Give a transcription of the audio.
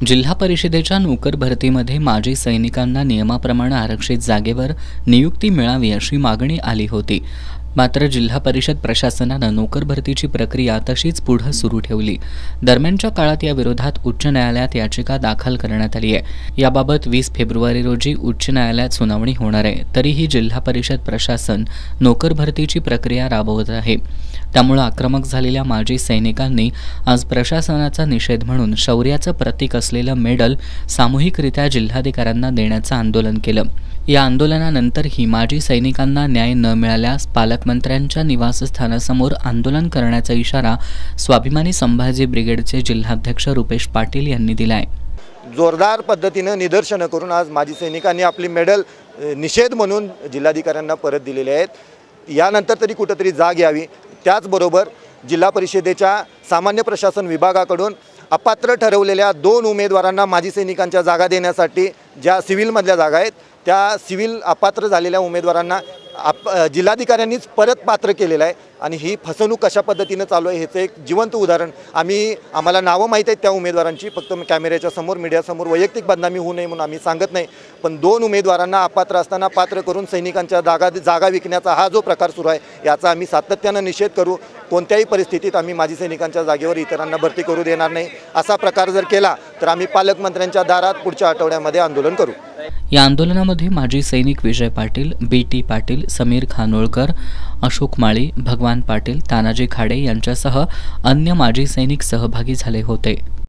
जिल्हा परिषदेच्या नोकर भरतीमध्ये माजी सैनिकांना नियमाप्रमाणे आरक्षित जागेवर नियुक्ती मिळावी अशी मागणी आली होती। मात्र जिल्हा परिषद प्रशासनानं नोकर भरतीची प्रक्रिया तशीच पुढे सुरू ठेवली। दरम्यानच्या काळात या विरोधात उच्च न्यायालयात याचिका दाखल करण्यात आली आहे। याबाबत 20 फेब्रुवारी रोजी उच्च न्यायालयात सुनावणी होणार आहे। तरीही जिल्हा परिषद प्रशासन नोकर भरतीची प्रक्रिया राबवत आहे। त्यामुळे आक्रमक झालेल्या माजी सैनिकांनी आज प्रशासनाचा निषेध म्हणून शौर्याचं प्रतीक असलेलं मेडल सामूहिकरित्या जिल्हाधिकाऱ्यांना देण्याचं आंदोलन केलं। या आंदोलनानंतरही माजी सैनिकांना न्याय न मिळाल्यास पालकमंत्र्यांच्या निवासस्थानासमोर आंदोलन करण्याचा इशारा स्वाभिमानी संभाजी ब्रिगेडचे जिल्हाध्यक्ष रुपेश पाटील यांनी दिलाय। जोरदार पद्धतीने निदर्शनं करून आज माजी सैनिकांनी आपली मेडल निषेध म्हणून जिल्हाधिकाऱ्यांना परत दिलेले आहेत। यानंतर तरी कुठेतरी जाग यावी। त्याचबरोबर जिल्हा परिषदेच्या सामान्य प्रशासन विभागाकडून अपात्र ठरवलेल्या 2 उमेदवारांना माजी सैनिकांच्या जागा देण्यासाठी ज्या सिव्हिलमधल्या जागा आहेत त्या सिव्हिल अपात्र झालेल्या उमेदवारांना जिल्हाधिकाऱ्यांनीच परत पात्र केलेलं आहे। आणि ही फसवणूक कशा पद्धतीने चालू आहे ह्याचं एक जिवंत उदाहरण आम्हाला नावं माहीत आहेत त्या उमेदवारांची, फक्त कॅमेऱ्याच्या समोर मीडियासमोर वैयक्तिक बदनामी होऊ नये म्हणून आम्ही सांगत नाही। पण 2 उमेदवारांना अपात्र असताना पात्र करून सैनिकांच्या जागा विकण्याचा हा जो प्रकार सुरू आहे याचा आम्ही सातत्याने निषेध करू। कोणत्याही परिस्थितीत आम्ही माजी सैनिकांच्या जागेवर इतरांना भरती करू देणार नाही। असा प्रकार जर केला तर आम्ही पालकमंत्र्यांच्या दारात पुढच्या आठवड्यामध्ये आंदोलन करू। या आंदोलनामध्ये माजी सैनिक विजय पाटील, BT पाटील, समीर खानोळकर, अशोक माळी, भगवान पाटील, तानाजी खाडे यांच्यासह अन्य माजी सैनिक सहभागी झाले होते।